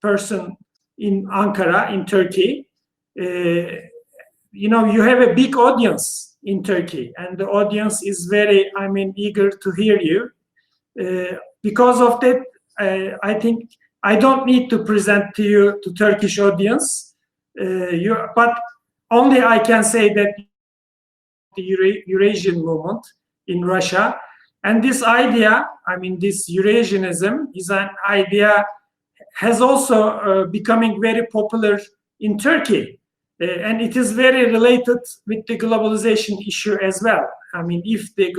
person in Ankara, in Turkey. You have a big audience in Turkey, and the audience is very, eager to hear you. Because of that, I think I don't need to present to you to Turkish audience, but only I can say that the Eurasian movement in Russia, and this idea, this Eurasianism is an idea has also becoming very popular in Turkey. And it is very related with the globalization issue as well. If the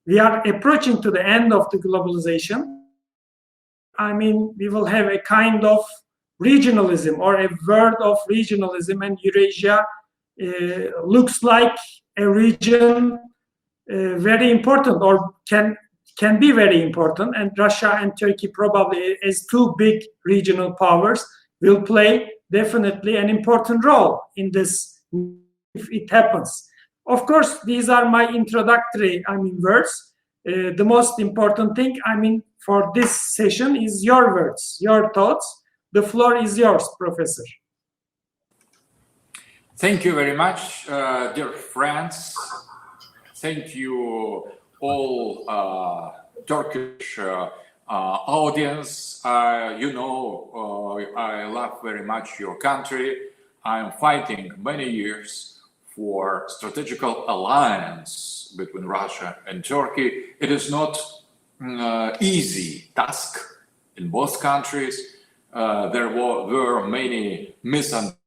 we are approaching to the end of the globalization. We will have a kind of regionalism or a world of regionalism, and Eurasia looks like a region very important, or can be very important. And Russia and Turkey, probably as two big regional powers, will play definitely an important role in this if it happens. Of course, these are my introductory words. The most important thing for this session is your words, your thoughts. The floor is yours, Professor. Thank you very much, dear friends. Thank you all Turkish audience. I love very much your country. I am fighting many years for strategical alliance between Russia and Turkey. It is not easy task in both countries. There were many misunderstandings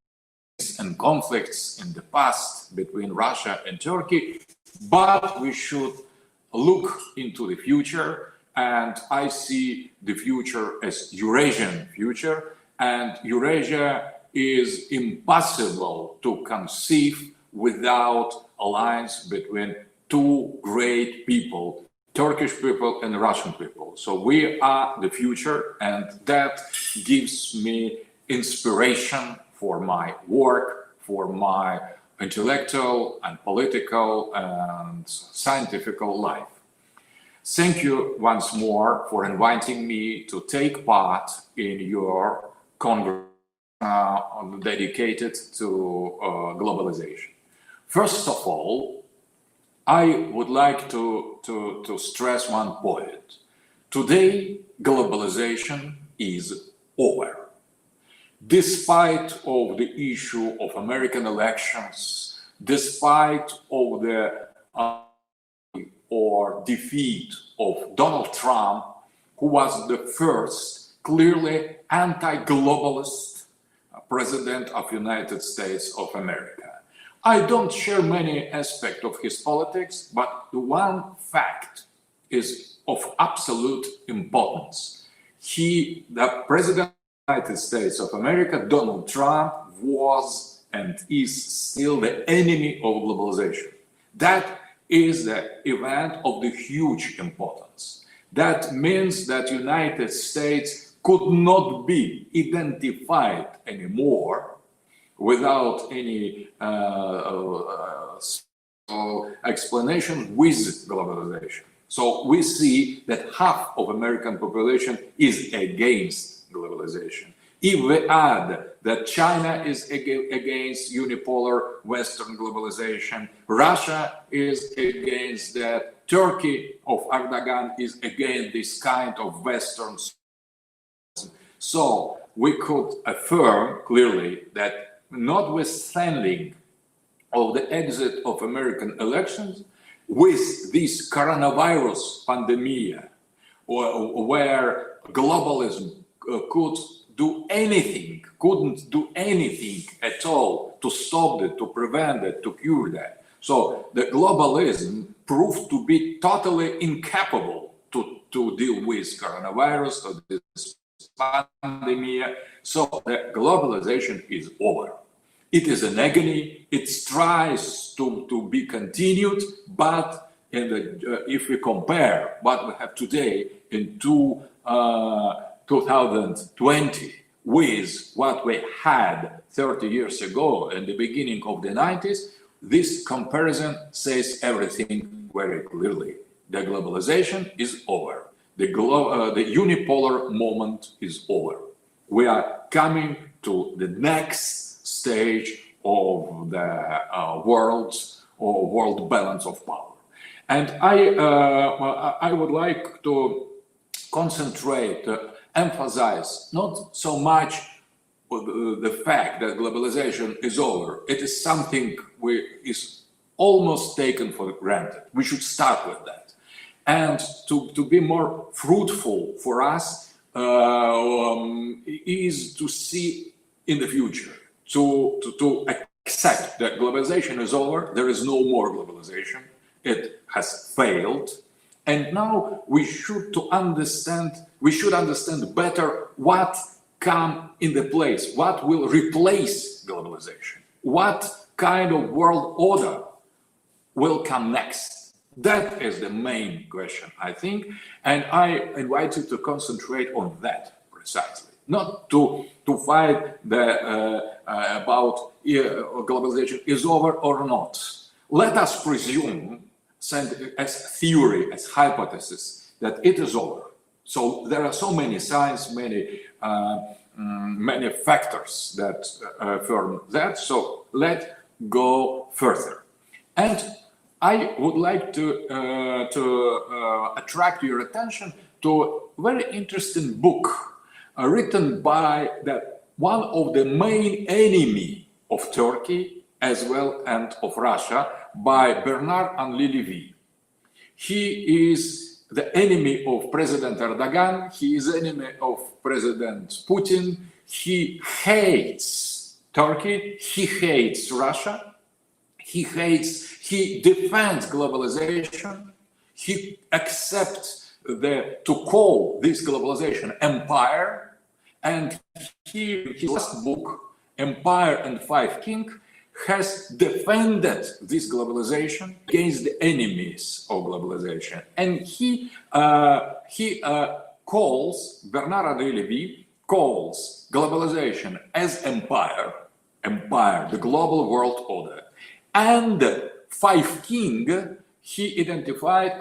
and conflicts in the past between Russia and Turkey, but we should look into the future. And I see the future as Eurasian future, and Eurasia is impossible to conceive without alliance between two great people, Turkish people and Russian people. So we are the future, and that gives me inspiration for my work, for my intellectual and political and scientific life. Thank you once more for inviting me to take part in your congress dedicated to globalization. First of all, I would like to stress one point. Today, globalization is over. Despite of the issue of American elections, despite of the or defeat of Donald Trump, who was the first clearly anti-globalist president of United States of America. I don't share many aspects of his politics, but the one fact is of absolute importance. The president of the United States of America, Donald Trump, was and is still the enemy of globalization. That is the event of the huge importance. That means that United States could not be identified anymore without any explanation with globalization. So we see that half of American population is against globalization. If we add that China is against unipolar Western globalization, Russia is against that, Turkey of Erdogan is against this kind of Western. So we could affirm clearly that notwithstanding of the exit of American elections, with this coronavirus pandemic, where globalism couldn't do anything at all to stop it, to prevent it, to cure that. So the globalism proved to be totally incapable to deal with coronavirus, to this pandemic. So the globalization is over. It is an agony. It tries to be continued, but if we compare what we have today in 2020 with what we had 30 years ago in the beginning of the 90s, this comparison says everything very clearly. The globalization is over. The unipolar moment is over. we are coming to the next stage of the world balance of power. And I would like to concentrate, emphasize not so much the fact that globalization is over. It is something is almost taken for granted. We should start with that. And to be more fruitful for us is to see in the future, to accept that globalization is over. There is no more globalization. It has failed. And now we should understand better what come in the place, what will replace globalization, what kind of world order will come next. That is the main question, I think, and I invite you to concentrate on that precisely, not to fight about globalization is over or not. Let us presume, as theory, as hypothesis, that it is over. So there are so many signs, many factors that affirm that. So let's go further. And I would like to attract your attention to a very interesting book written by one of the main enemy of Turkey as well and of Russia, by Bernard-Henri Lévy. He is the enemy of President Erdogan. He is enemy of President Putin. He hates Turkey. He hates Russia. He defends globalization. He accepts to call this globalization empire. And his last book, Empire and Five Kings, has defended this globalization against the enemies of globalization. And Bernard-Henri Lévy calls globalization as empire, the global world order. And Five Kings he identified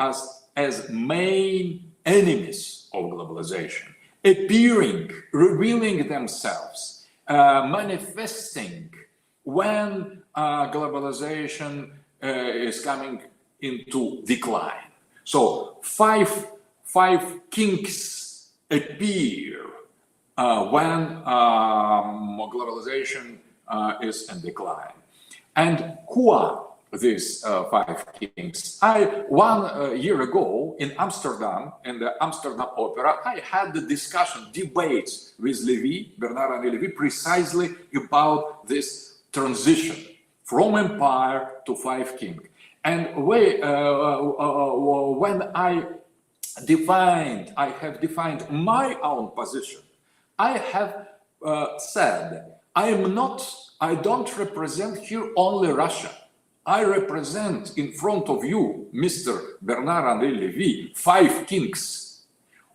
as main enemies of globalization, appearing, revealing themselves, manifesting when globalization is coming into decline. So five kings appear when globalization is in decline. And who are these five kings? One year ago in Amsterdam, in the Amsterdam Opera, I had the debates with Bernard-Henri Lévy, precisely about this transition from empire to five kings. And when I have defined my own position, I have said, I don't represent here only Russia. I represent in front of you, Mr. Bernard-Henri Lévy, five kings,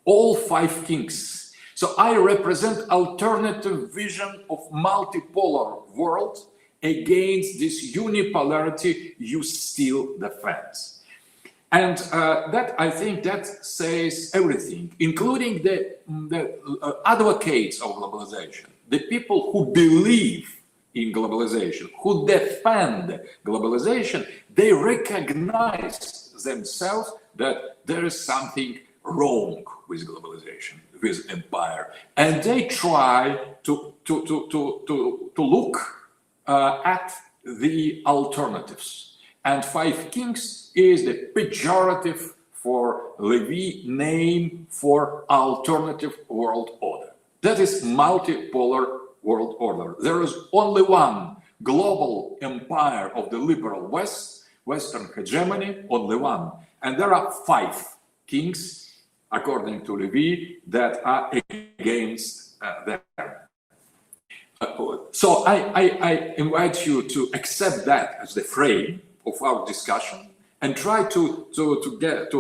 all five kings. So I represent alternative vision of multipolar world against this unipolarity you still defend. And that, I think, that says everything, including the advocates of globalization, the people who believe in globalization, who defend globalization. They recognize themselves that there is something wrong with globalization, with empire, and they try to look at the alternatives. And Five Kings is the pejorative for Lévy name for alternative world order. That is multipolar world order. There is only one global empire of the liberal West, Western hegemony, only one. And there are five kings, according to Lévy, that are against them. So I invite you to accept that as the frame of our discussion and try to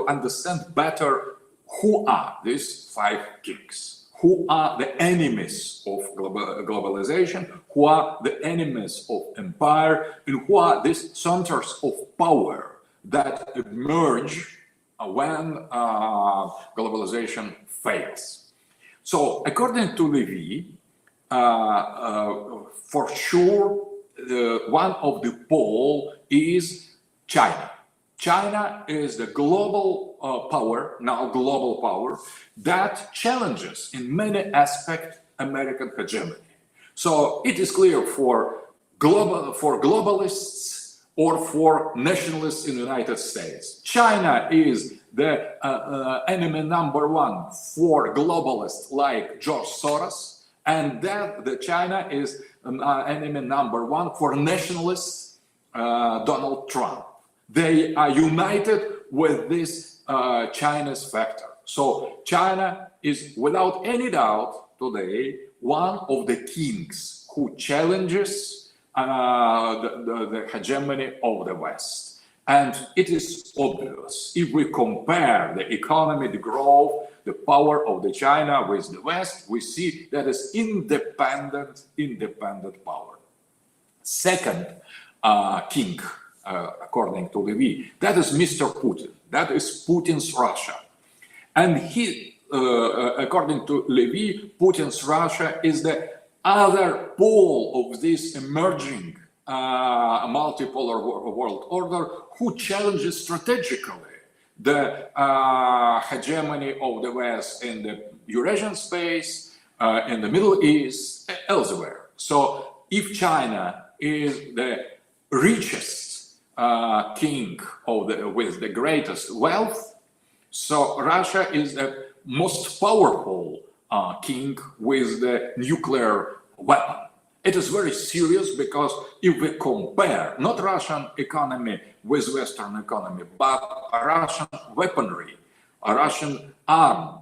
understand better who are these five kings. Who are the enemies of globalization, who are the enemies of empire, and who are these centers of power that emerge when globalization fails. So according to Lévy, for sure, one of the pole is China. China is the global power, now global power, that challenges in many aspects American hegemony. So it is clear for globalists or for nationalists in the United States, China is the enemy number one for globalists like George Soros, and that the China is enemy number one for nationalists Donald Trump. They are united with this China's factor. So China is without any doubt today one of the kings who challenges the hegemony of the West. And it is obvious if we compare the economy, the growth, the power of the China with the West, we see that is independent power. Second king, according to Levy, that is Mr. Putin. That is Putin's Russia. And he, according to Levy, Putin's Russia is the other pole of this emerging multipolar world order who challenges strategically the hegemony of the West in the Eurasian space, in the Middle East, elsewhere. So if China is the richest king of with the greatest wealth, so Russia is the most powerful king with the nuclear weapon. It is very serious because if we compare not Russian economy with Western economy, but Russian weaponry, a Russian arm,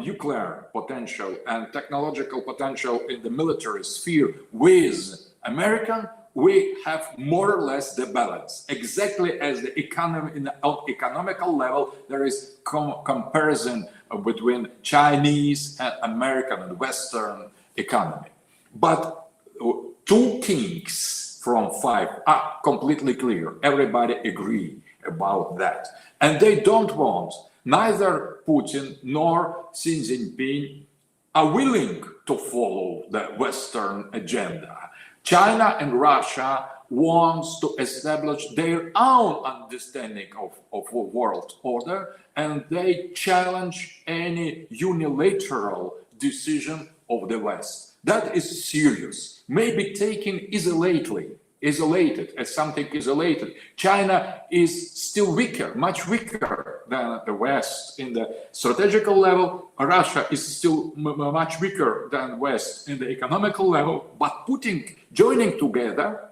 nuclear potential and technological potential in the military sphere with American, we have more or less the balance. Exactly as the economy, in the economical level, there is comparison between Chinese and American and Western economy. But two kings from five are completely clear. Everybody agree about that. And they don't want, neither Putin nor Xi Jinping are willing to follow the Western agenda. China and Russia wants to establish their own understanding of a world order, and they challenge any unilateral decision of the West. That is serious. Maybe taken isolated as something isolated. China is still weaker, much weaker than the West in the strategical level. Russia is still much weaker than West in the economical level. But joining together,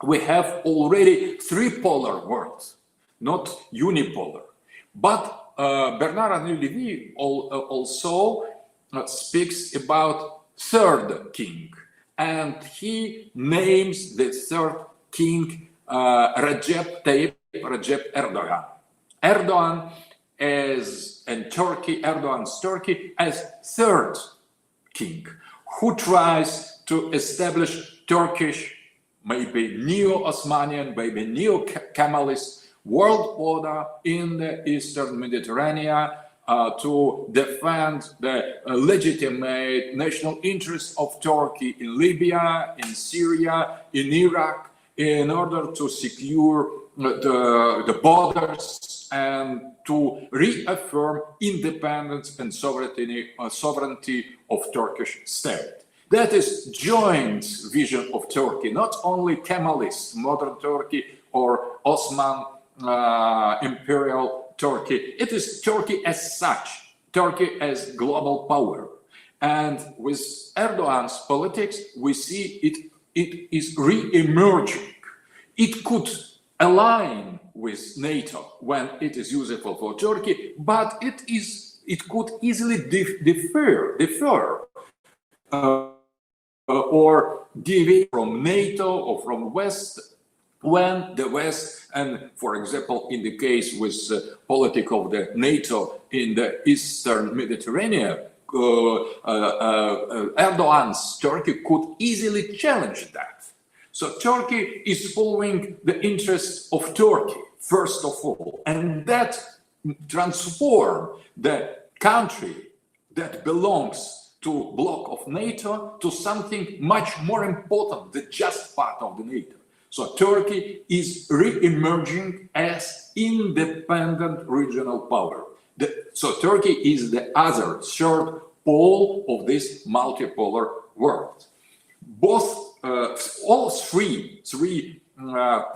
we have already three-polar world, not unipolar. But Bernard-Henri Lévy also speaks about third king, and he names the third king Recep Erdogan. Erdogan is in Turkey, Erdogan's Turkey as third king, who tries to establish Turkish, maybe neo-Osmanian, maybe neo-Kemalist world order in the Eastern Mediterranean, to defend the legitimate national interests of Turkey in Libya, in Syria, in Iraq, in order to secure the borders and to reaffirm independence and sovereignty of Turkish state. That is joint vision of Turkey, not only Kemalist, modern Turkey or Osman imperial Turkey. It is Turkey as such, Turkey as global power. And with Erdogan's politics, we see it is re-emerging. It could align with NATO when it is useful for Turkey, but it could easily defer or deviate from NATO or from West when the West, and for example, in the case with politics of the NATO in the Eastern Mediterranean, Erdogan's Turkey could easily challenge that. So Turkey is following the interests of Turkey, first of all, and that transform the country that belongs to bloc of NATO to something much more important, the just part of the NATO. So Turkey is re-emerging as independent regional power. So Turkey is the other third pole of this multipolar world. All three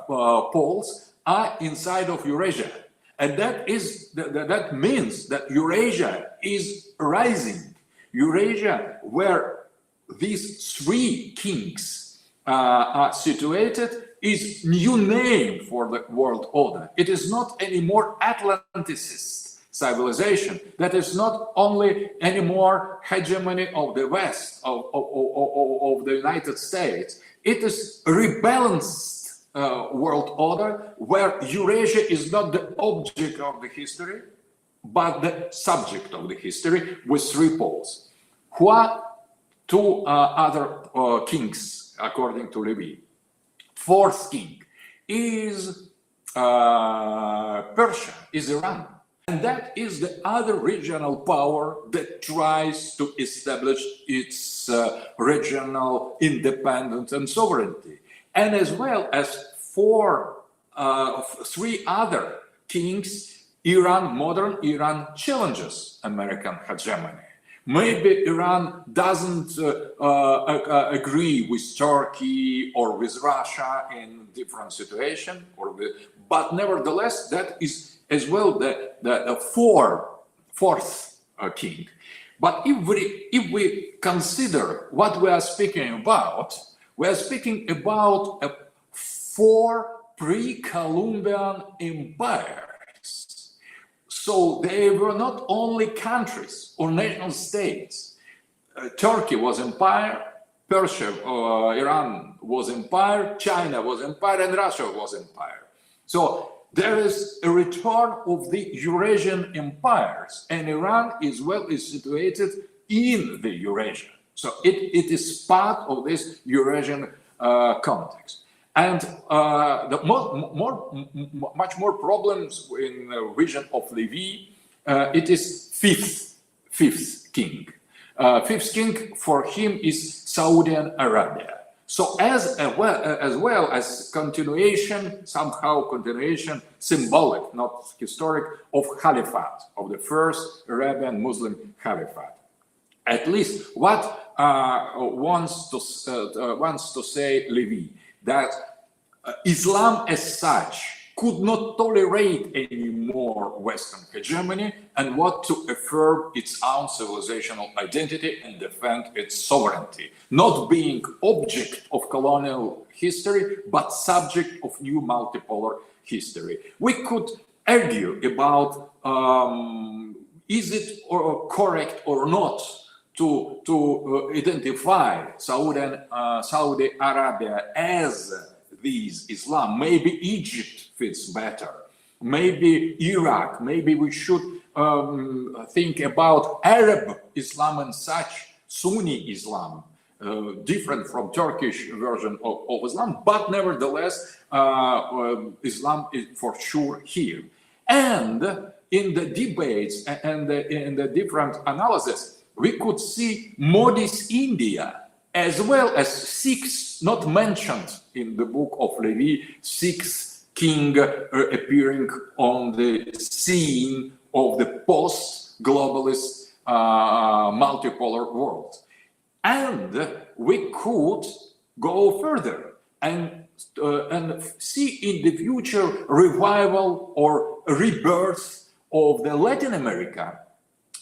poles are inside of Eurasia, and that means that Eurasia is rising. Eurasia, where these three kings are situated, is new name for the world order. It is not anymore Atlanticist civilization. That is not only anymore hegemony of the West, of the United States. It is a rebalanced world order where Eurasia is not the object of the history, but the subject of the history with three poles. Who are two other kings, according to Levy? Fourth king is Persia, is Iran. And that is the other regional power that tries to establish its regional independence and sovereignty. And as well as three other kings, modern Iran challenges American hegemony. Maybe Iran doesn't agree with Turkey or with Russia in different situation, but nevertheless, that is as well the fourth king. But if we consider what we are speaking about, we are speaking about four pre-Columbian empires. So they were not only countries or nation states. Turkey was empire, Persia, Iran was empire, China was empire, and Russia was empire. So there is a return of the Eurasian empires, and Iran is situated in the Eurasia. So it is part of this Eurasian context. And much more problems in the vision of Levy. It is fifth king. Fifth king for him is Saudi Arabia. So as well as continuation, symbolic, not historic, of Caliphate, of the first Arabian Muslim Caliphate. At least what wants to say Levy, that Islam as such could not tolerate any more Western hegemony and want to affirm its own civilizational identity and defend its sovereignty, not being object of colonial history, but subject of new multipolar history. We could argue about is it correct or not to identify Saudi Arabia as these Islam. Maybe Egypt fits better. Maybe Iraq. Maybe we should think about Arab Islam and such, Sunni Islam, different from Turkish version of Islam, but nevertheless, Islam is for sure here. And in the debates and in the different analysis, we could see Modi's India, as well as six, not mentioned in the book of Levy, six king appearing on the scene of the post-globalist multipolar world. And we could go further and see in the future revival or rebirth of the Latin America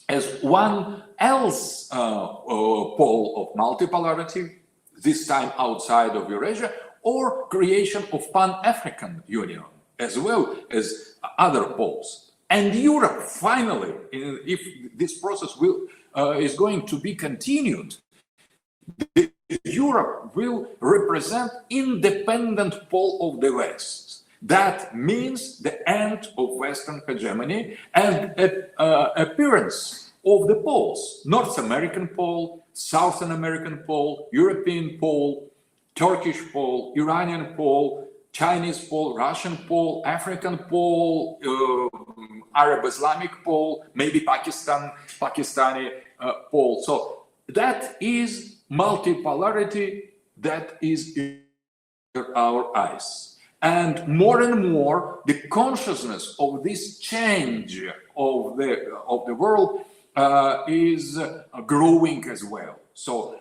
as one else pole of multipolarity, this time outside of Eurasia, or creation of Pan-African Union, as well as other poles. And Europe, finally, if this process is going to be continued, Europe will represent independent pole of the West. That means the end of Western hegemony and appearance of the poles: North American pole, Southern American pole, European pole, Turkish pole, Iranian pole, Chinese pole, Russian pole, African pole, Arab Islamic pole, maybe Pakistani pole. So that is multipolarity that is in our eyes. And more, the consciousness of this change of the world is growing as well. So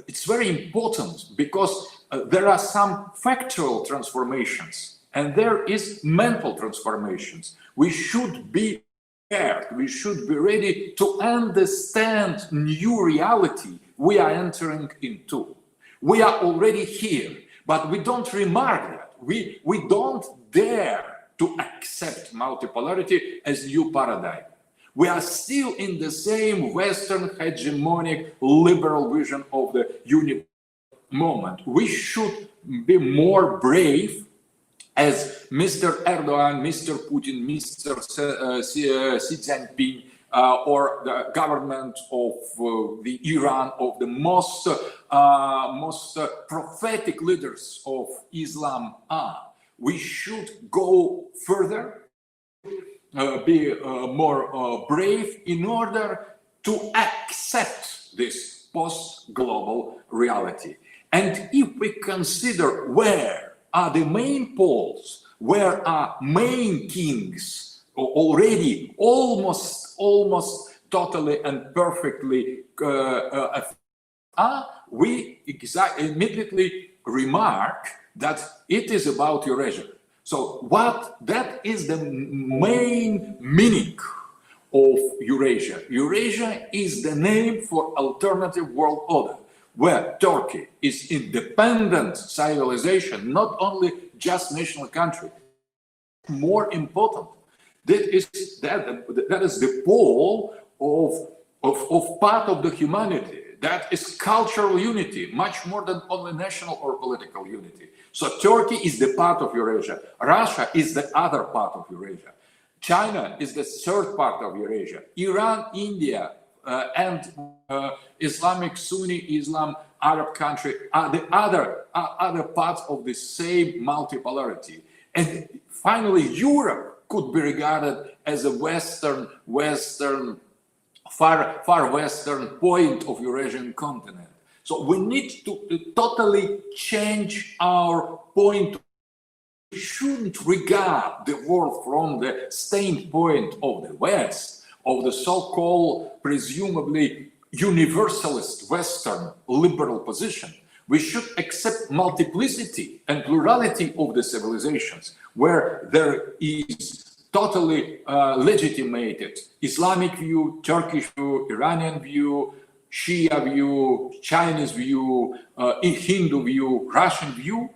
it's very important because there are some factual transformations and there is mental transformations. We should be prepared. We should be ready to understand new reality we are entering into. We are already here, but we don't remark that. We don't dare to accept multipolarity as new paradigm. We are still in the same Western hegemonic liberal vision of the unique moment. We should be more brave as Mr. Erdogan, Mr. Putin, Mr. Xi Jinping, or the government of the Iran, of the most prophetic leaders of Islam are. We should go further, be more brave in order to accept this post-global reality. And if we consider where are the main poles, where are main kings already almost totally and perfectly we immediately remark that it is about Eurasia. So that is the main meaning of Eurasia. Eurasia is the name for alternative world order, where Turkey is independent civilization, not only just national country. More important, that is the pole of part of the humanity. That is cultural unity, much more than only national or political unity. So Turkey is the part of Eurasia. Russia is the other part of Eurasia. China is the third part of Eurasia. Iran, India, and Islamic Sunni Islam Arab country are the other parts of the same multipolarity. And finally, Europe could be regarded as a far western point of Eurasian continent. So we need to totally change our point. We shouldn't regard the world from the standpoint of the West, of the so-called presumably universalist Western liberal position. We should accept multiplicity and plurality of the civilizations, where there is totally legitimated Islamic view, Turkish view, Iranian view, Shia view, Chinese view, Hindu view, Russian view,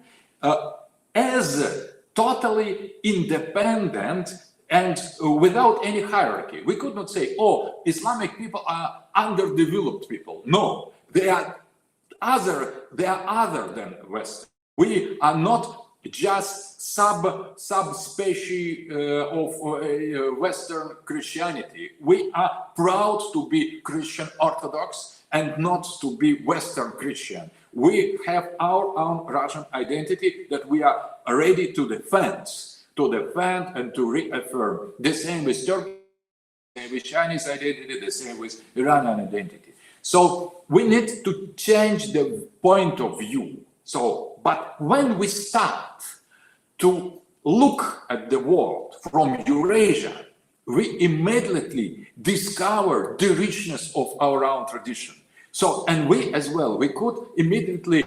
as totally independent and without any hierarchy. We could not say, oh, Islamic people are underdeveloped people. No, they are other than West. We are not just subspecies of Western Christianity. We are proud to be Christian Orthodox and not to be Western Christian. We have our own Russian identity that we are ready to defend and to reaffirm. The same with Turkey, the same with Chinese identity, the same with Iranian identity. So we need to change the point of view. But when we start to look at the world from Eurasia, we immediately discover the richness of our own tradition. So, and we as well, we could immediately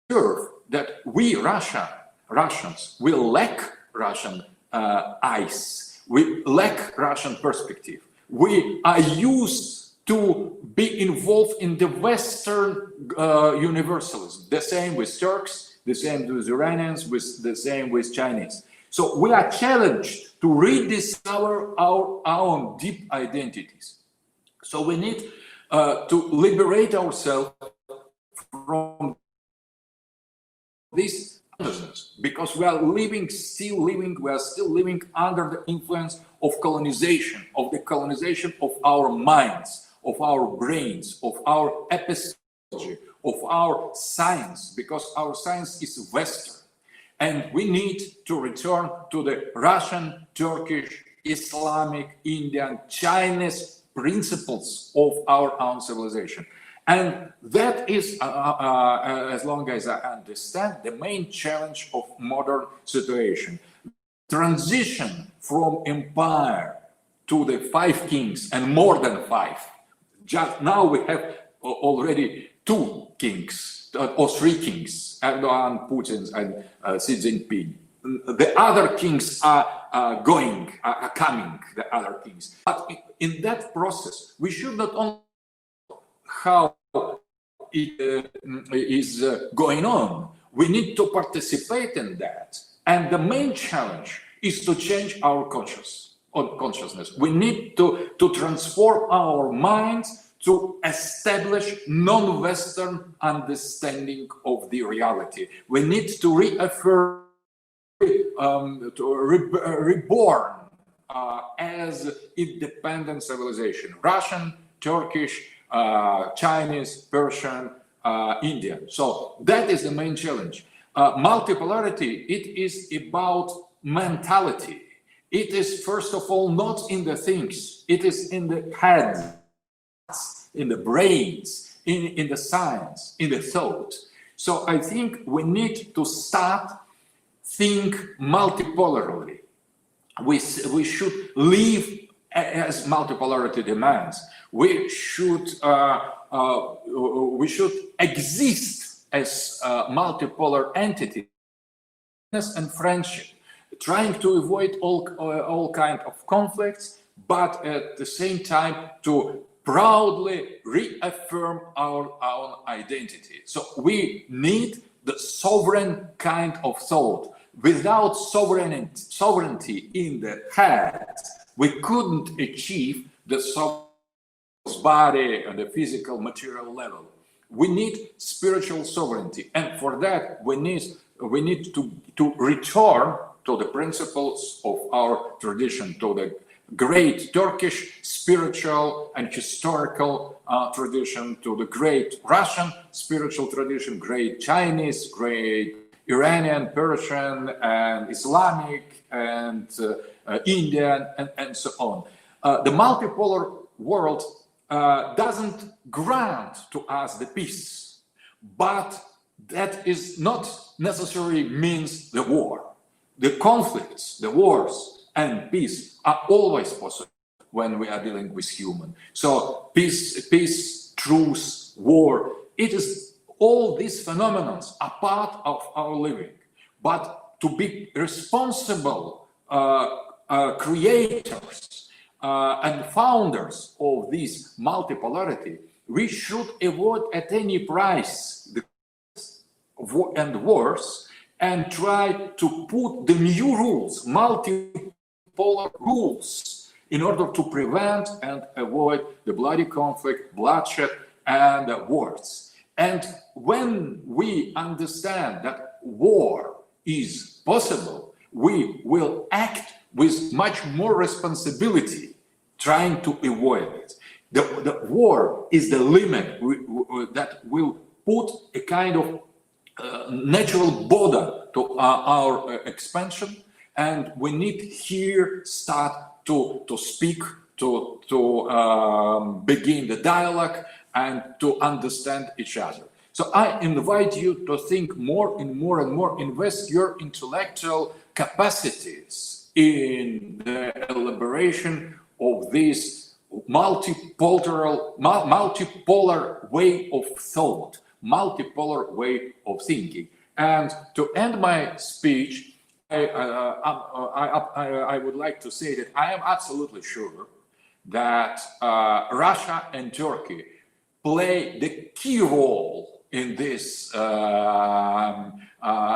observe that we Russians, we lack Russian eyes, we lack Russian perspective. We are used to be involved in the Western universalism. The same with Turks, the same with Iranians, the same with Chinese. So we are challenged to rediscover our own deep identities. So we need to liberate ourselves from this consciousness, because we are still living under the influence of colonization, of the colonization of our minds, of our brains, of our epistemology, of our science, because our science is Western. And we need to return to the Russian, Turkish, Islamic, Indian, Chinese principles of our own civilization. And that is, as long as I understand, the main challenge of modern situation. Transition from empire to the 5 kings and more than 5. Just now we have already 2 kings or 3 kings, Erdogan, Putin, and Xi Jinping. The other kings are coming, the other kings. But in that process, we should not only how it is going on, we need to participate in that. And the main challenge is to change our consciousness. We need to transform our minds to establish non-Western understanding of the reality. We need to reaffirm, reborn as independent civilization: Russian, Turkish, Chinese, Persian, Indian. So that is the main challenge. Multipolarity, it is about mentality. It is, first of all, not in the things. It is in the head, in the brains, in the science, in the thought. So I think we need to start think multipolarly. We should live as multipolarity demands. We should exist as multipolar entities and friendship, trying to avoid all kind of conflicts, but at the same time to proudly reaffirm our own identity. So we need the sovereign kind of thought. Without sovereignty in the head, we couldn't achieve the body and the physical material level. We need spiritual sovereignty, and for that we need to return to the principles of our tradition, to the great Turkish spiritual and historical tradition, to the great Russian spiritual tradition, great Chinese, great Iranian, Persian, and Islamic, and Indian, and so on. The multipolar world doesn't grant to us the peace, but that is not necessarily means the war. The conflicts, the wars, and peace are always possible when we are dealing with human. So peace, truce, war, it is all these phenomena are part of our living. But to be responsible creators and founders of this multipolarity, we should avoid at any price the wars, and try to put the new rules, multipolar rules, in order to prevent and avoid the bloody conflict, bloodshed, and wars. And when we understand that war is possible, we will act with much more responsibility, trying to avoid it. The war is the limit that will put a kind of natural border to our expansion, and we need here start to speak, to begin the dialogue, and to understand each other. So I invite you to think more and more and more, invest your intellectual capacities in the elaboration of this multipolar way of thought, multipolar way of thinking. And to end my speech, I would like to say that I am absolutely sure that Russia and Turkey play the key role in this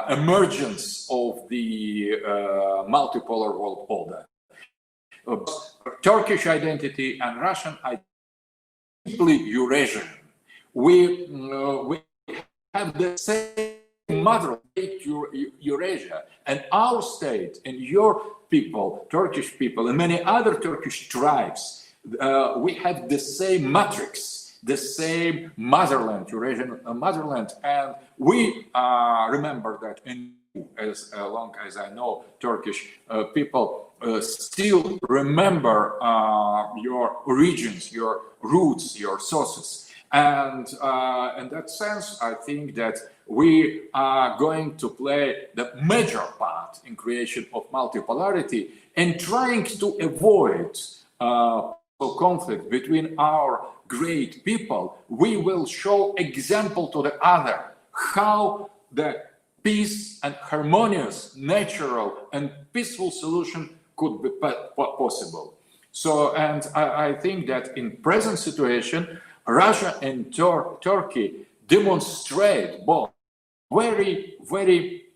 emergence of the multipolar world order. Turkish identity and Russian identity are deeply Eurasian. We have the same mother state, Eurasia, and our state and your people, Turkish people, and many other Turkish tribes, we have the same matrix, the same motherland, Eurasian motherland, and we remember that. And as long as I know, Turkish people still remember your origins, your roots, your sources. And in that sense, I think that we are going to play the major part in creation of multipolarity and trying to avoid conflict between our great people. We will show example to the other how the peace and harmonious, natural and peaceful solution could be possible. So, and I think that in present situation, Russia and Turkey demonstrate both very, very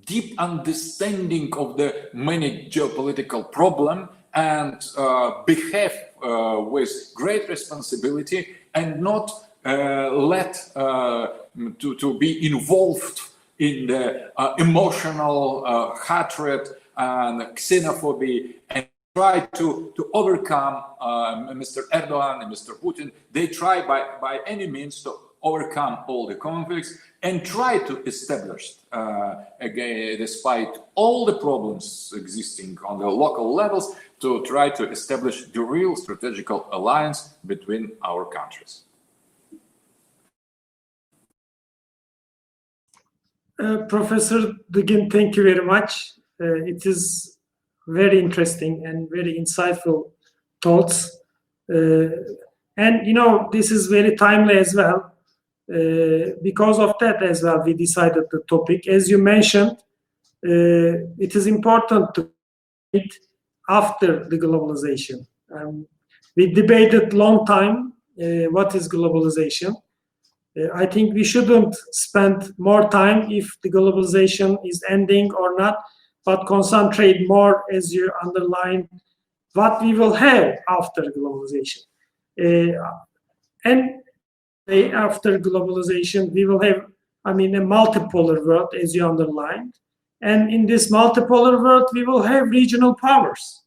deep understanding of the many geopolitical problem and behave with great responsibility and not let to be involved in the emotional hatred and xenophobia, and try to overcome Mr. Erdogan and Mr. Putin. They try by any means to overcome all the conflicts and try to establish, again, despite all the problems existing on the local levels, to try to establish the real strategical alliance between our countries. Professor Dugin, thank you very much. It is very interesting and very insightful thoughts. And, you know, this is very timely as well. Because of that as well, we decided the topic. As you mentioned, it is important to meet after the globalization. We debated long time what is globalization. I think we shouldn't spend more time if the globalization is ending or not, but concentrate more, as you underlined, what we will have after globalization. And after globalization, we will have, I mean, a multipolar world, as you underlined. And in this multipolar world, we will have regional powers.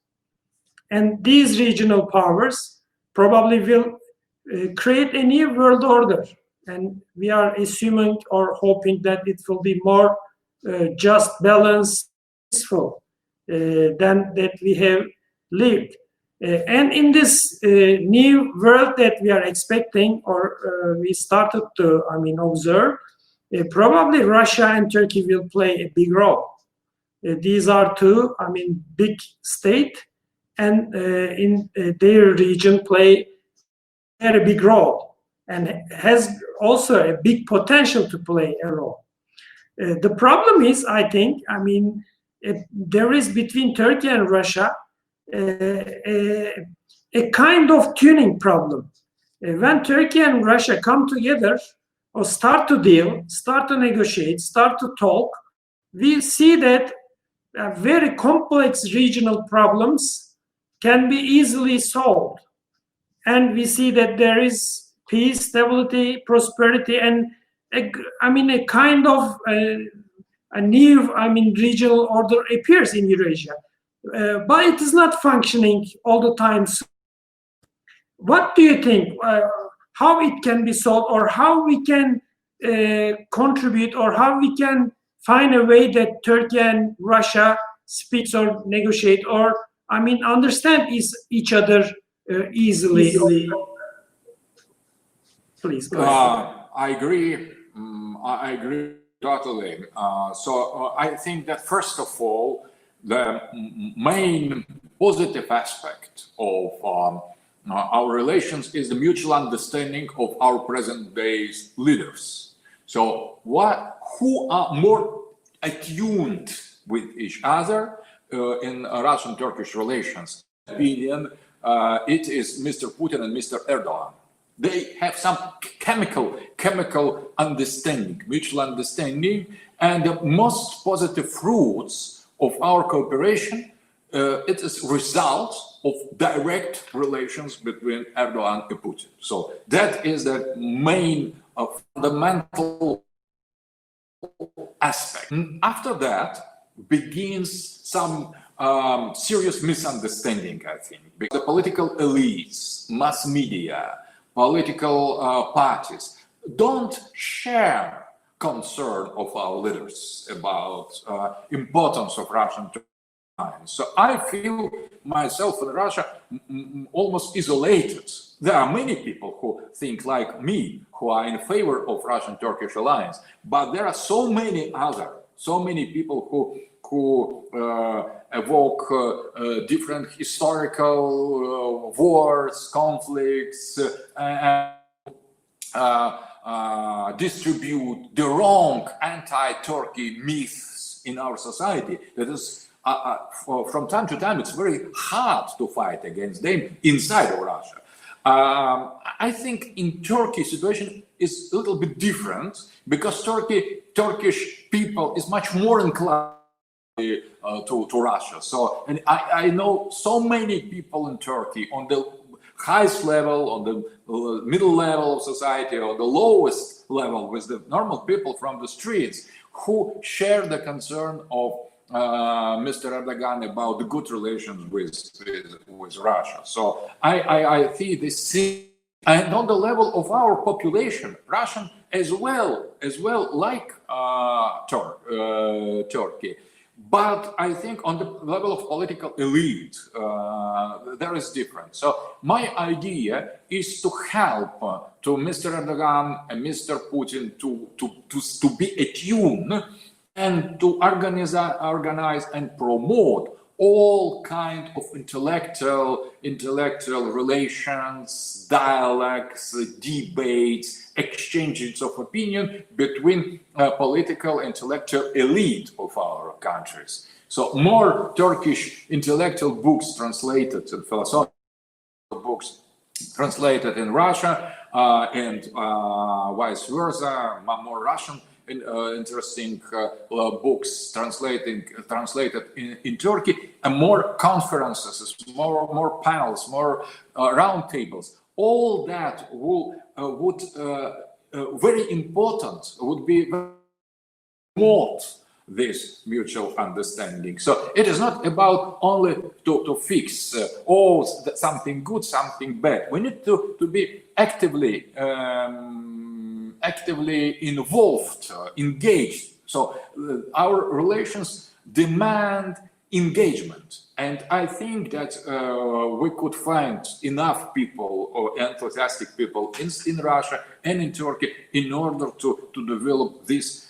And these regional powers probably will create a new world order. And we are assuming or hoping that it will be more just, balanced, peaceful than that we have lived. And in this new world that we are expecting, or we started to, I mean, observe, probably Russia and Turkey will play a big role. These are two, I mean, big state, and in their region play a very big role, and has also a big potential to play a role. The problem is, I think, I mean, there is between Turkey and Russia a kind of tuning problem. When Turkey and Russia come together or start to deal, start to negotiate, start to talk, we see that very complex regional problems can be easily solved. And we see that there is peace, stability, prosperity, and a kind of a new, regional order appears in Eurasia. But it is not functioning all the time. So what do you think? How it can be solved, or how we can contribute, or how we can find a way that Turkey and Russia speaks or negotiate, or understand each other easily? Please go ahead. I agree. I agree totally. So I think that first of all, the main positive aspect of our relations is the mutual understanding of our present day leaders. So who are more attuned with each other in Russian-Turkish relations? Opinion, it is Mr. Putin and Mr. Erdogan. They have some chemical understanding, mutual understanding, and the most positive fruits of our cooperation, it is result of direct relations between Erdogan and Putin. So that is the main fundamental aspect. And after that begins some serious misunderstanding, I think, because the political elites, mass media, political parties don't share concern of our leaders about importance of Russian times. So I feel myself in Russia almost isolated. There are many people who think like me, who are in favor of Russian-Turkish alliance. But there are so many people who evoke different historical wars, conflicts, and distribute the wrong anti-Turkey myths in our society. That is, from time to time, it's very hard to fight against them inside of Russia. I think in Turkey situation is a little bit different, because Turkish people is much more inclined to Russia. So, and I know so many people in Turkey on the highest level, on the middle level of society, or the lowest level with the normal people from the streets, who share the concern of Mr. Erdogan about the good relations with Russia. So I see this thing, and on the level of our population, Russian as well like Turkey. But I think on the level of political elite, there is difference. So my idea is to help to Mr. Erdogan and Mr. Putin to be attuned and to organize and promote all kind of intellectual relations, dialogues, debates, exchanges of opinion between political intellectual elite of our countries. So more Turkish intellectual books translated and philosophical books translated in Russia, and vice versa, more Russian interesting books translated in Turkey, and more conferences, more panels, more round tables. All that would very important, would be promote this mutual understanding. So it is not about only to fix something good, something bad. We need to be actively involved, engaged. So our relations demand engagement, and I think that we could find enough people or enthusiastic people in Russia and in Turkey in order to develop this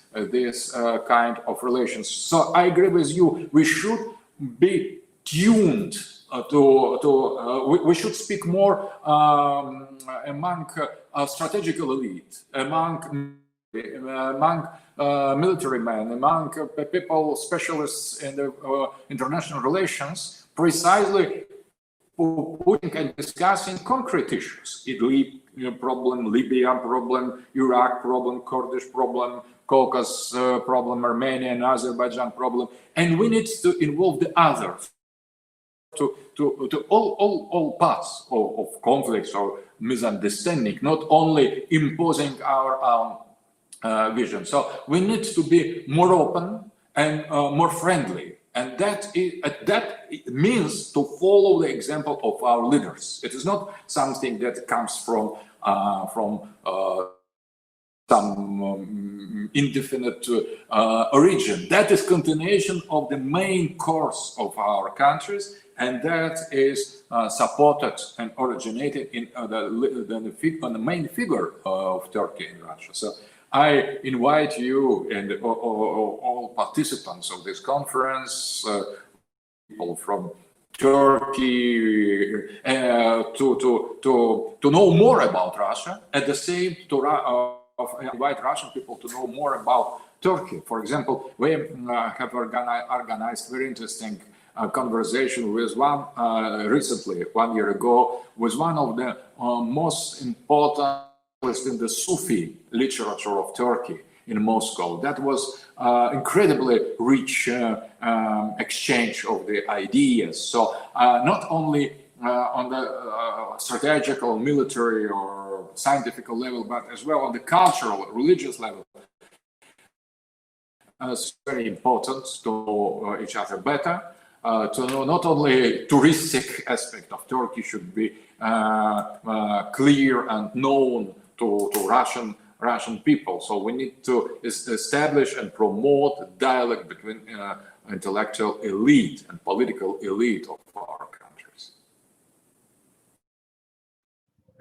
kind of relations. So I agree with you. We should be tuned we should speak more among strategical elite, among military men, among people specialists in the international relations, precisely putting and discussing concrete issues: Idlib problem, Libya problem, Iraq problem, Kurdish problem, Caucasus problem, Armenia and Azerbaijan problem, and we need to involve the others to all parts of conflicts or misunderstanding, not only imposing our own vision. So we need to be more open and more friendly, and that means to follow the example of our leaders. It is not something that comes from some indefinite origin. That is continuation of the main course of our countries, and that is supported and originated in the main figure of Turkey in Russia. So I invite you and all participants of this conference, people from Turkey, to know more about Russia. At the same invite Russian people to know more about Turkey. For example, we have organized very interesting conversation with one recently, 1 year ago, with one of the most important in the Sufi literature of Turkey in Moscow. That was incredibly rich exchange of the ideas. So not only on the strategical, military or scientific level, but as well on the cultural, religious level. It's very important to know each other better. To know not only touristic aspect of Turkey should be clear and known to Russian people. So we need to establish and promote dialogue between intellectual elite and political elite of our countries.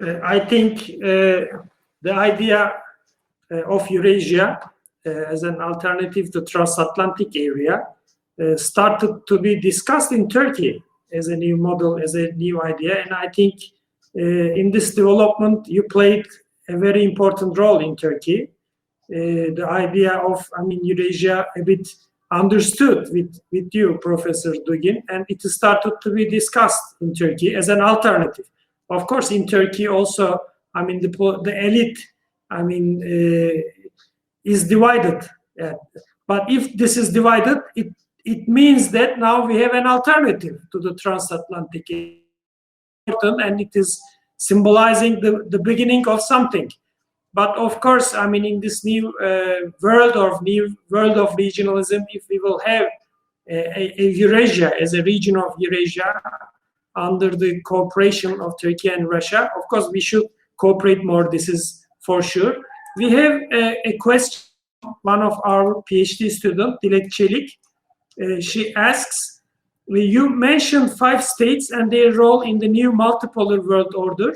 I think the idea of Eurasia as an alternative to transatlantic area started to be discussed in Turkey as a new model, as a new idea. And I think in this development, you played a very important role in Turkey. The idea of, Eurasia a bit understood with you, Professor Dugin, and it started to be discussed in Turkey as an alternative. Of course, in Turkey also, the elite, is divided. But if this is divided, it means that now we have an alternative to the transatlantic, and it is symbolizing the beginning of something. But of course, in this new world of regionalism, if we will have a Eurasia as a region of Eurasia under the cooperation of Turkey and Russia, of course, we should cooperate more. This is for sure. We have a question. One of our PhD students, Dilek Çelik, she asks, you mentioned 5 states and their role in the new multipolar world order.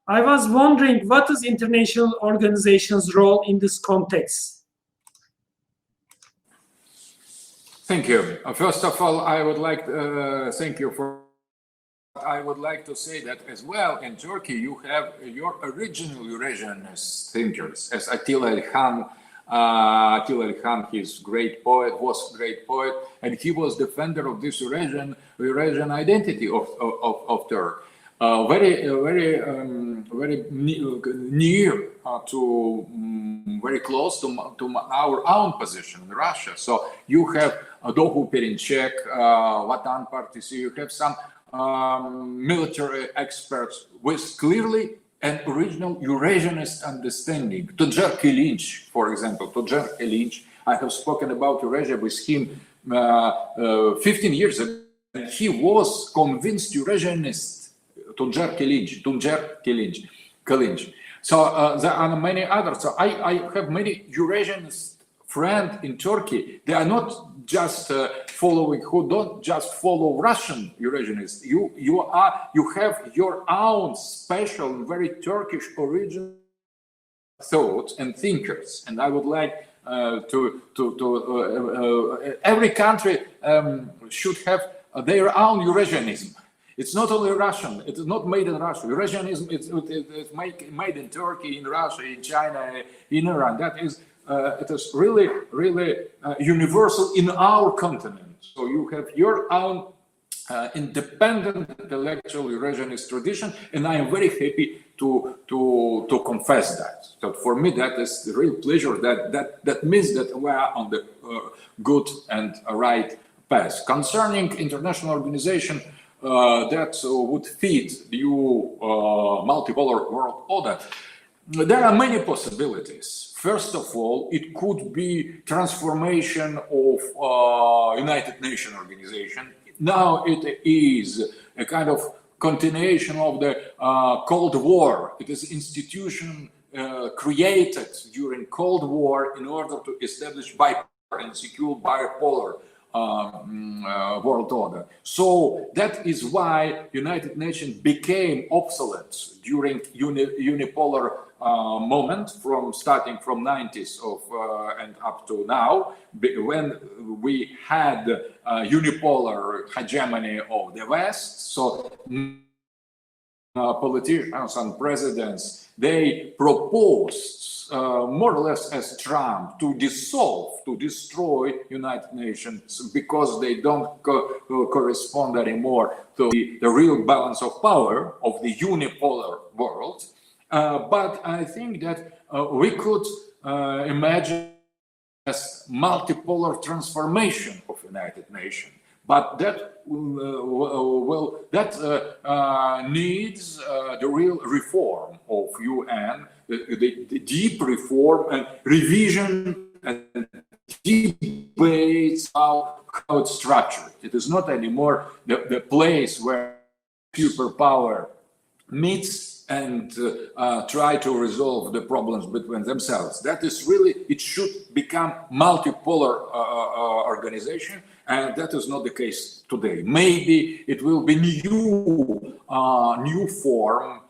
I was wondering, what is international organizations' role in this context? Thank you. First of all, I would like to thank you for. I would like to say that as well in Turkey you have your original Eurasianist thinkers, as Attila Ilhan. Attila Ilhan, he's was a great poet, and he was defender of this Eurasian identity of Turkey. Very near to very close to our own position in Russia. So you have Dohu Perinchek, Vatan Partisi, you have some military experts with clearly an original Eurasianist understanding. Tudor Kilinch, for example, Tudor Kilinch, I have spoken about Eurasia with him 15 years ago, and he was convinced Eurasianist. Tudor Kilinch. So there are many others. So I have many Eurasianist friends in Turkey. They are not just who don't just follow Russian Eurasianists. You have your own special, very Turkish origin thoughts and thinkers. And I would like every country should have their own Eurasianism. It's not only Russian. It is not made in Russia. Eurasianism it's made in Turkey, in Russia, in China, in Iran. That is, it is really universal in our continent. So you have your own independent intellectual Eurasianist tradition, and I am very happy to confess that. So for me, that is a real pleasure. That means that we are on the good and right path. Concerning international organization. That would fit the new multipolar world order. There are many possibilities. First of all, it could be transformation of United Nations organization. Now it is a kind of continuation of the Cold War. It is institution created during Cold War in order to establish bipolar and secure bipolar world order. So that is why United Nations became obsolete during unipolar moment starting from 90s and up to now, when we had unipolar hegemony of the West. So politicians and presidents, they proposed more or less as Trump to destroy United Nations because they don't correspond anymore to the real balance of power of the unipolar world. But I think that we could imagine as multipolar transformation of United Nations. But that needs the real reform of UN, the deep reform and revision and debates how it's structured. It is not anymore the place where superpower meets and try to resolve the problems between themselves. That is really, it should become multipolar organization. And that is not the case today. Maybe it will be new form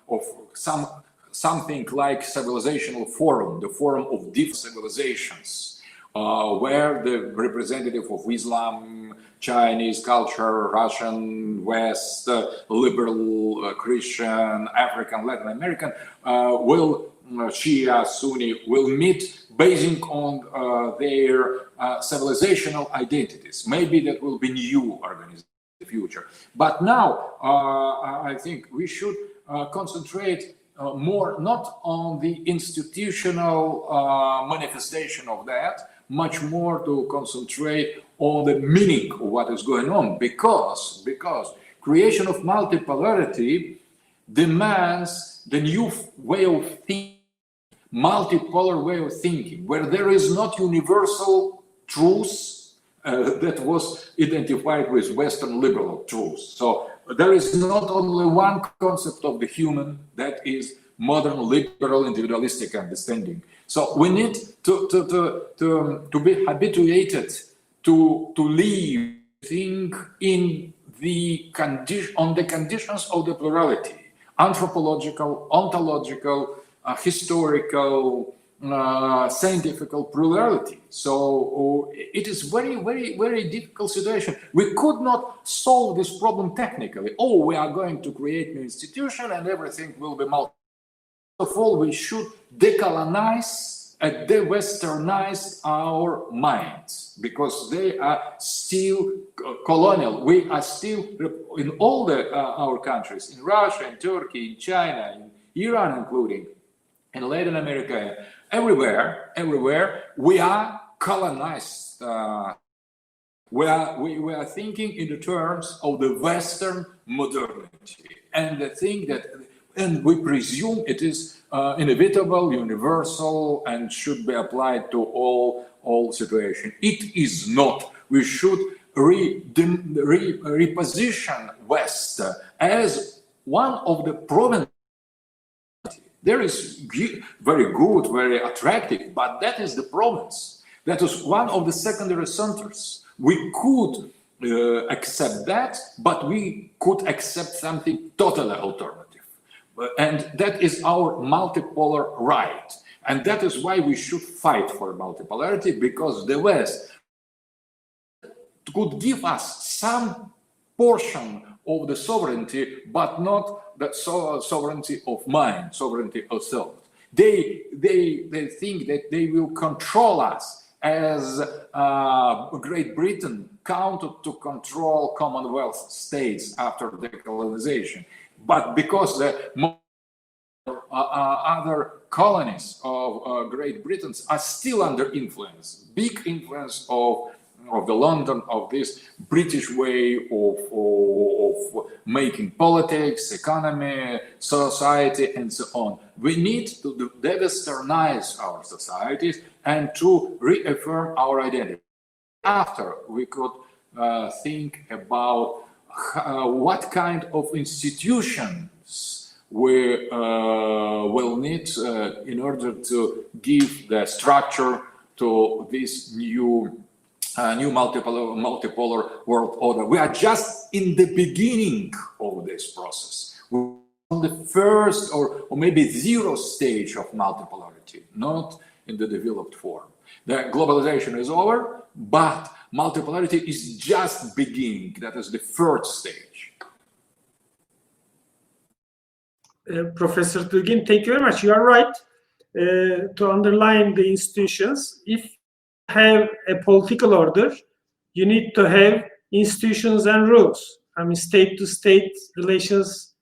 something like civilizational forum, the forum of different civilizations, where the representative of Islam, Chinese culture, Russian, West, liberal, Christian, African, Latin American, will Shia, Sunni, will meet basing on their civilizational identities. Maybe that will be new organization in the future. But now, I think we should concentrate more not on the institutional manifestation of that, much more to concentrate on the meaning of what is going on, because creation of multipolarity demands the new way of thinking, multipolar way of thinking, where there is not universal truth that was identified with Western liberal truth. So there is not only one concept of the human, that is modern liberal individualistic understanding. So we need to be habituated to live, think in the on the conditions of the plurality, anthropological, ontological, historical, scientific plurality. So it is very difficult situation. We could not solve this problem technically. Oh, we are going to create an institution and everything will be multi. First of all, we should decolonize and de-westernize our minds, because they are still colonial. We are still in all our countries, in Russia, in Turkey, in China, in Iran, including in Latin America, everywhere we are colonized. We are thinking in the terms of the Western modernity, and the thing that, and we presume it is inevitable, universal, and should be applied to all situations. It is not. We should reposition West as one of the provinces. There is very good, very attractive, but that is the province. That is one of the secondary centers. We could accept that, but we could accept something totally alternative. And that is our multipolar right. And that is why we should fight for multipolarity, because the West could give us some portion of the sovereignty, but not the sovereignty of mind, sovereignty of self. They think that they will control us, as Great Britain counted to control Commonwealth states after decolonization. But because the other colonies of Great Britain are still under influence, big influence of the London, of this British way of making politics, economy, society, and so on. We need to de-westernize our societies and to reaffirm our identity. After, we could think about what kind of institutions we will need in order to give the structure to this new multipolar world order. We are just in the beginning of this process. We're on the first or maybe zero stage of multipolarity, not in the developed form. The globalization is over, but multipolarity is just beginning. That is the third stage. Professor Dugin, thank you very much. You are right to underline the institutions. If you have a political order, you need to have institutions and rules. I mean, state-to-state relations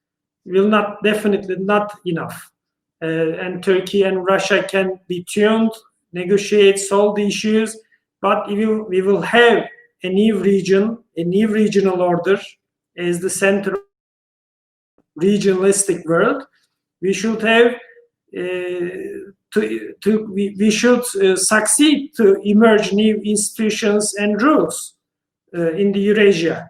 will definitely not enough. And Turkey and Russia can be tuned, negotiate, solve the issues, but we will have a new region, a new regional order as the center of the regionalistic world. We should have we should succeed to emerge new institutions and rules in the Eurasia,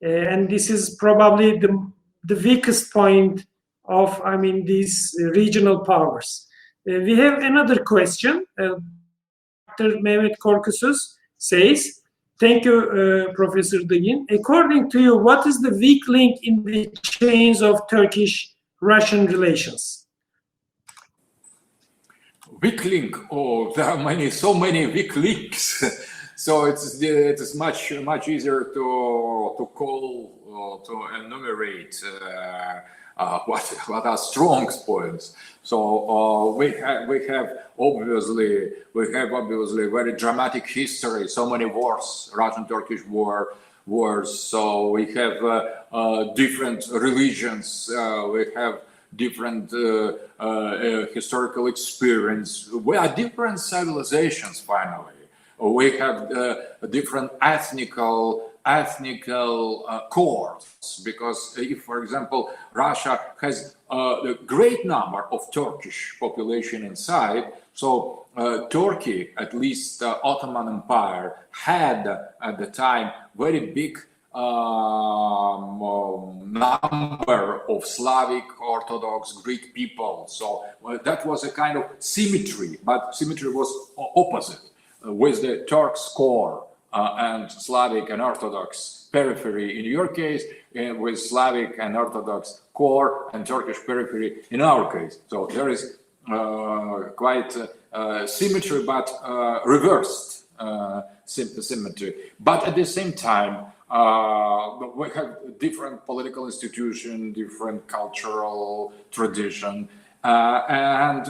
and this is probably the weakest point of, I mean, these regional powers. We have another question. Dr. Mehmet Korkusuz says, thank you, Professor Dugin. According to you, what is the weak link in the chains of Turkish Russian relations? Weak link. Oh, there are so many weak links. So it is much easier to call to enumerate what are strong points. So we have obviously very dramatic history. So many wars, Russian-Turkish wars. So we have different religions. We have different historical experience. We are different civilizations. Finally, we have different ethnical cores, because if, for example, Russia has a great number of Turkish population inside, so Turkey, at least Ottoman Empire, had at the time very big number of Slavic, Orthodox, Greek people. So that was a kind of symmetry, but symmetry was opposite, with the Turks core and Slavic and Orthodox periphery in your case, with Slavic and Orthodox core and Turkish periphery in our case. So there is quite symmetry, but reversed symmetry. But at the same time, we have different political institution, different cultural tradition, and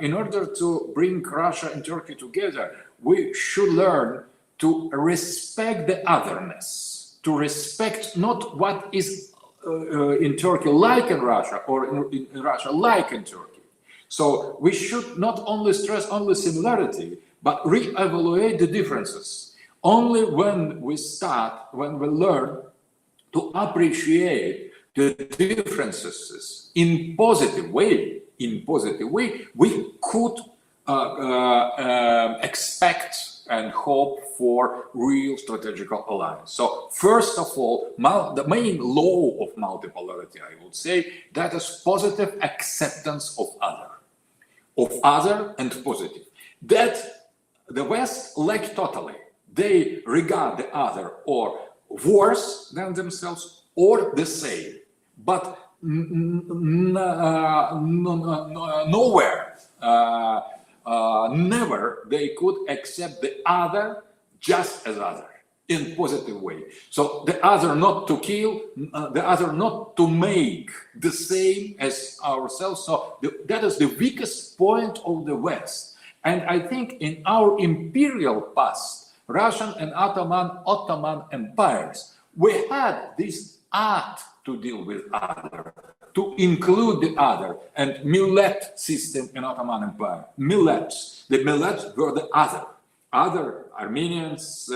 in order to bring Russia and Turkey together, we should learn to respect the otherness, to respect not what is in Turkey like in Russia, or in Russia like in Turkey. So we should not only stress only similarity, but re-evaluate the differences. Only when we learn to appreciate the differences in positive way, we could expect and hope for real strategical alliance. So first of all, the main law of multipolarity, I would say, that is positive acceptance of other and positive. That the West lack totally. They regard the other or worse than themselves or the same, but nowhere, never they could accept the other just as other in positive way. So the other not to kill, the other not to make the same as ourselves. So that is the weakest point of the West. And I think in our imperial past, Russian and Ottoman empires, we had this art to deal with other, to include the other, and millet system in Ottoman Empire. Millets, the millets were the other Armenians,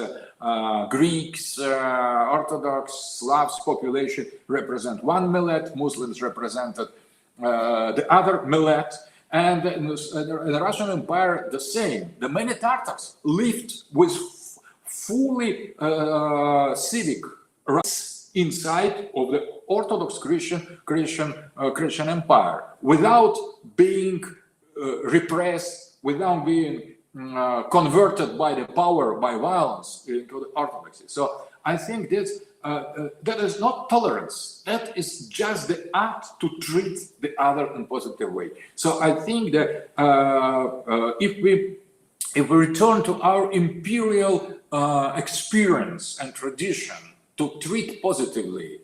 Greeks, Orthodox, Slavs population represent one millet, Muslims represented the other millet. And in the Russian Empire, the same. The many Tatars lived with fully civic rights inside of the Orthodox Christian Empire, without being repressed, without being converted by the power, by violence into the Orthodoxy. So I think that is not tolerance. That is just the act to treat the other in a positive way. So I think that if we return to our imperial experience and tradition to treat positively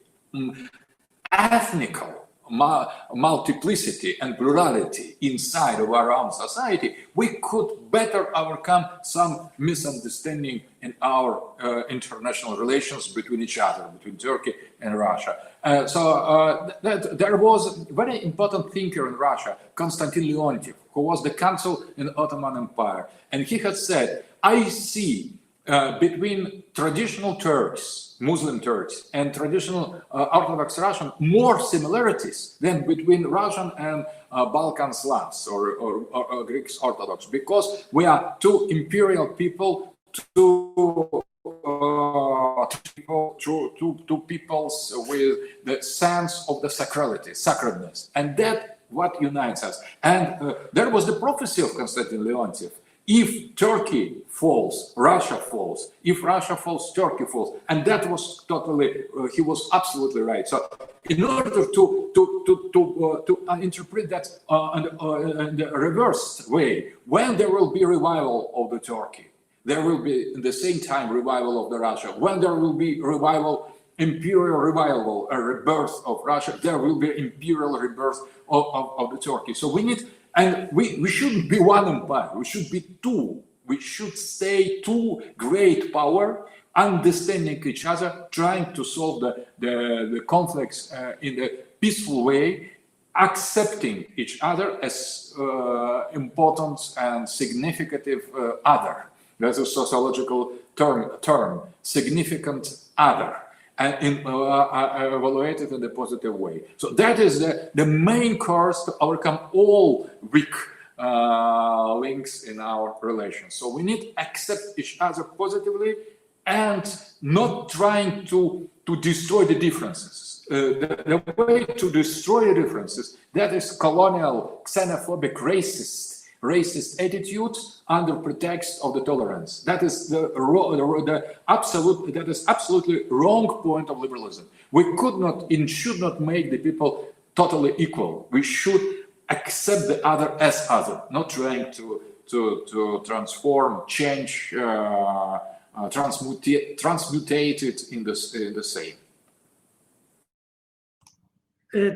ethnical multiplicity and plurality inside of our own society, we could better overcome some misunderstanding in our international relations between each other, between Turkey and Russia. There was a very important thinker in Russia, Konstantin Leontiev, who was the consul in the Ottoman Empire, and he had said, I see between traditional Turks, Muslim Turks, and traditional Orthodox Russian more similarities than between Russian and Balkan Slavs or Greek Orthodox, because we are two imperial people, two peoples with the sense of the sacredness, and that what unites us. And there was the prophecy of Konstantin Leontiev. if Turkey falls, Russia falls. If Russia falls, Turkey falls. And that was totally, he was absolutely right. So in order to interpret that in the reversed way, when there will be revival of the Turkey, there will be in the same time revival of the Russia. When there will be revival, imperial revival, a rebirth of Russia, there will be imperial rebirth of the Turkey. So we need, and we shouldn't be one empire, we should be two. We should stay two great power, understanding each other, trying to solve the conflicts in a peaceful way, accepting each other as important and significant other. That's a sociological term, significant other, and evaluated in a positive way. So that is the main course to overcome all weak links in our relations. So we need to accept each other positively and not trying to destroy the differences. The way to destroy the differences, that is colonial, xenophobic, racist attitude under pretext of the tolerance. That is the absolutely wrong point of liberalism. We could not and should not make the people totally equal. We should accept the other as other, not trying to transform, change, transmutate it in the same.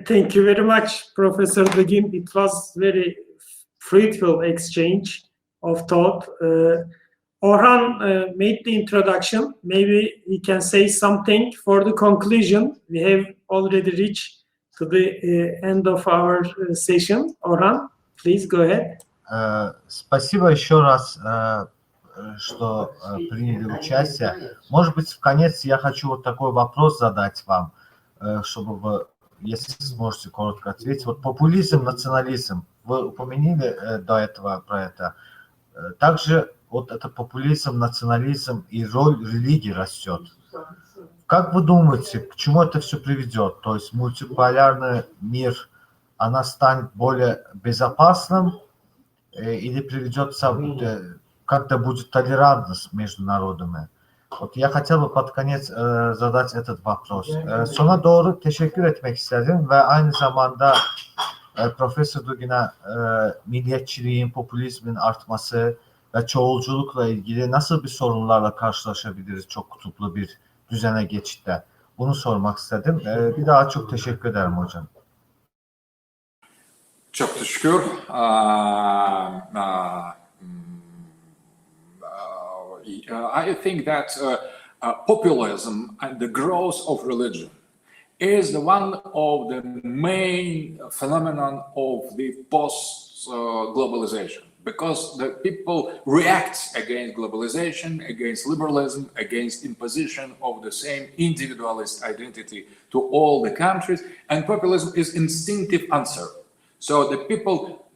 Thank you very much, Professor Dugin. It was very fruitful exchange of thought. Orhan made the introduction. Maybe he can say something for the conclusion. We have already reached to the end of our session. Orhan, please go ahead. Спасибо еще раз, что приняли участие. Может быть, в конец я хочу вот такой вопрос задать вам, чтобы вы, если сможете коротко ответить. Вот популизм, национализм, вы упомянули до этого про это. Также вот это популизм, национализм и роль религии растет. Как вы думаете, к чему это все приведет? То есть мультиполярный мир, она станет более безопасным или приведет, как-то будет толерантность между народами? Вот я хотел бы под konец задать этот вопрос. Sona doğru teşekkür etmek istedim ve aynı zamanda Profesör Dugin'e milliyetçiliğin, popülizmin artması ve çoğulculukla ilgili nasıl bir sorunlarla karşılaşabiliriz çok kutuplu bir düzene geçitte? Bunu sormak istedim. Bir daha çok teşekkür ederim hocam. Çok teşekkür. I think that populism and the growth of religion is one of the main phenomenon of the post-globalization, because the people react against globalization, against liberalism, against imposition of the same individualist identity to all the countries, and populism is instinctive answer. So the people,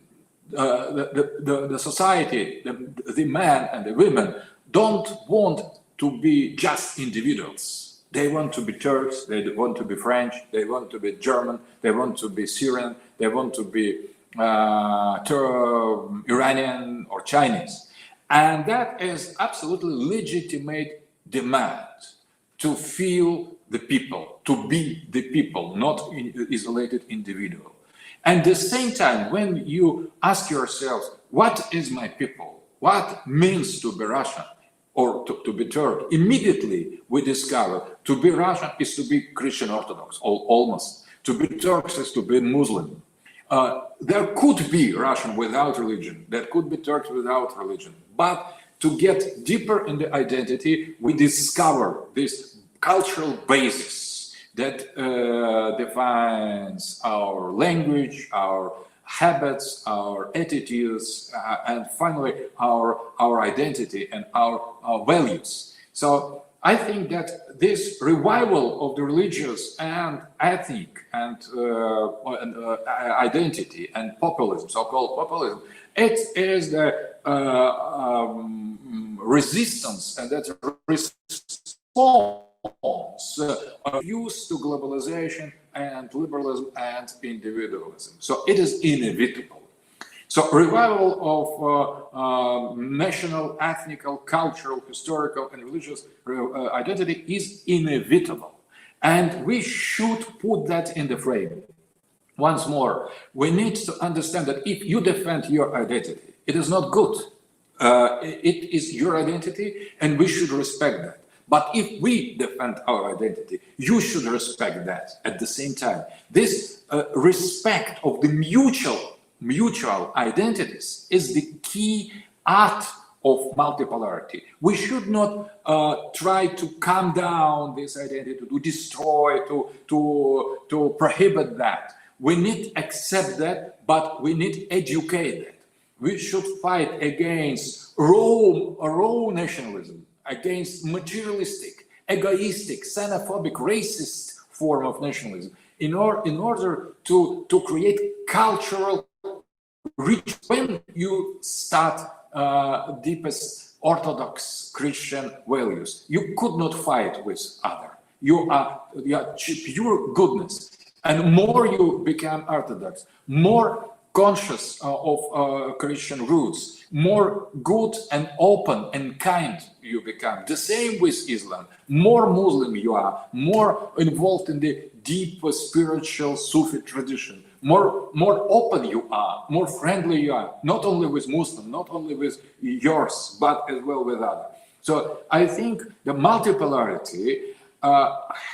the society, the men and the women don't want to be just individuals. They want to be Turks, they want to be French, they want to be German, they want to be Syrian, they want to be Iranian or Chinese. And that is absolutely legitimate demand to feel the people, to be the people, not isolated individual. And at the same time, when you ask yourselves, what is my people? What means to be Russian? Or to be Turk, immediately we discover to be Russian is to be Christian Orthodox, almost. To be Turks is to be Muslim. There could be Russian without religion, there could be Turks without religion. But to get deeper in the identity, we discover this cultural basis that defines our language, our habits, our attitudes, and finally our identity and our values. So I think that this revival of the religious and ethnic and identity and populism, so-called populism, it is the resistance and that response used to globalization and liberalism and individualism. So it is inevitable. So revival of national, ethnical, cultural, historical, and religious identity is inevitable. And we should put that in the frame. Once more, we need to understand that if you defend your identity, it is not good. It is your identity, and we should respect that. But if we defend our identity, you should respect that at the same time. This respect of the mutual identities is the key art of multipolarity. We should not try to calm down this identity, to destroy, to prohibit that. We need to accept that, but we need to educate that. We should fight against raw nationalism, against materialistic, egoistic, xenophobic, racist form of nationalism, in order to create cultural reach. When you start deepest Orthodox Christian values, you could not fight with other. You are pure goodness. And more you become Orthodox, more conscious of Christian roots, more good and open and kind you become. The same with Islam. More Muslim you are, more involved in the deep spiritual Sufi tradition, more open you are, more friendly you are, not only with Muslim, not only with yours, but as well with others. So I think the multipolarity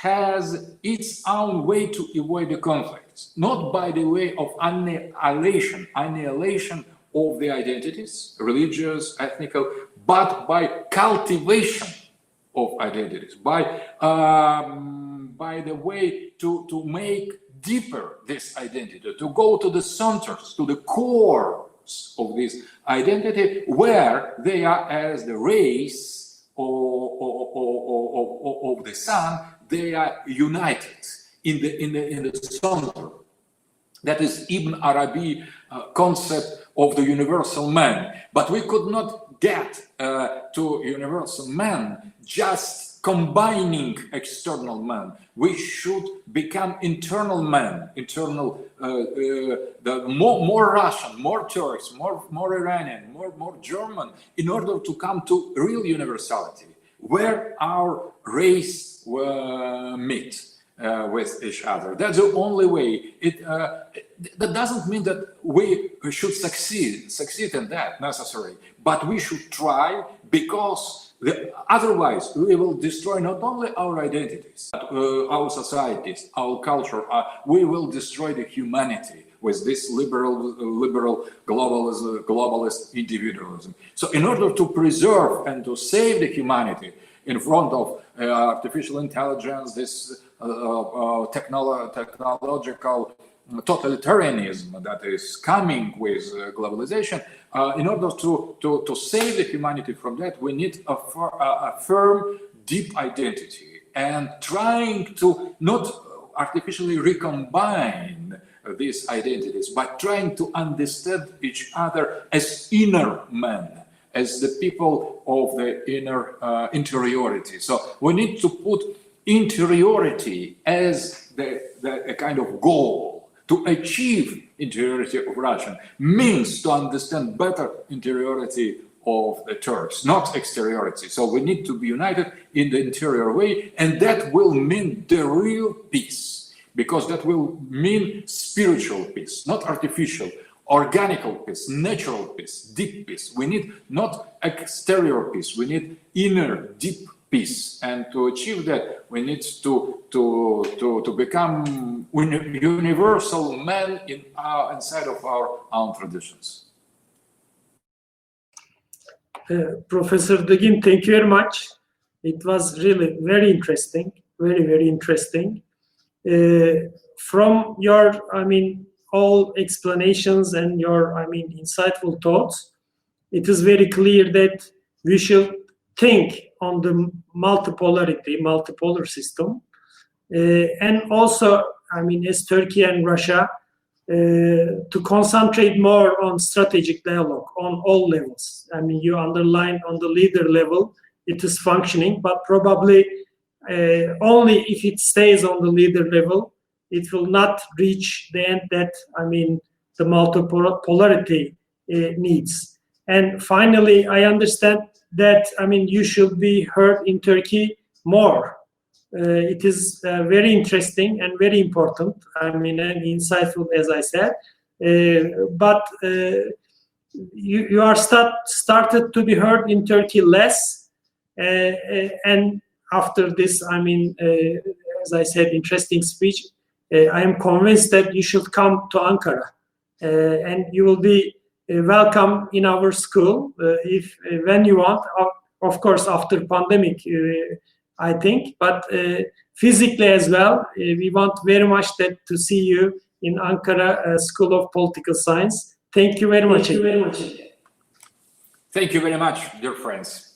has its own way to avoid the conflicts, not by the way of annihilation of the identities, religious, ethnical, but by cultivation of identities, by the way to make deeper this identity, to go to the centers, to the cores of this identity, where they are as the race of the sun, they are united in the center. That is Ibn Arabi concept of the universal man. But we could not get to universal man just combining external man. We should become internal man, the more Russian, more Turks, more Iranian, more German, in order to come to real universality, where our race meet with each other. That's the only way. That doesn't mean that we should succeed in that necessarily, but we should try, because otherwise we will destroy not only our identities, but our societies, our culture. We will destroy the humanity with this liberal globalist individualism. So in order to preserve and to save the humanity in front of artificial intelligence, this technological totalitarianism that is coming with globalization, in order to save the humanity from that, we need a firm, deep identity, and trying to not artificially recombine these identities, but trying to understand each other as inner men, as the people of the inner interiority. So we need to put interiority as a kind of goal. To achieve interiority of Russian means to understand better interiority of the Turks, not exteriority. So we need to be united in the interior way, and that will mean the real peace, because that will mean spiritual peace, not artificial, organical peace, natural peace, deep peace. We need not exterior peace, we need inner, deep peace. And to achieve that, we need to become universal men inside of our own traditions. Professor Dugin, thank you very much. It was really very interesting, very interesting. From your, all explanations and your, insightful thoughts, it is very clear that we should think on the multipolar system, and also, as Turkey and Russia, to concentrate more on strategic dialogue on all levels. You underline on the leader level, it is functioning, but probably only if it stays on the leader level, it will not reach the end that, the multipolarity needs. And finally, I understand that, I mean, you should be heard in Turkey more. It is very interesting and very important, I mean, and insightful, as I said. But you are started to be heard in Turkey less. And after this, I mean, as I said, interesting speech, I am convinced that you should come to Ankara. And you will be welcome in our school if when you want, of course, after pandemic, I think, but physically as well. We want very much to see you in Ankara School of Political Science. Thank you very much. Thank you very much, dear friends.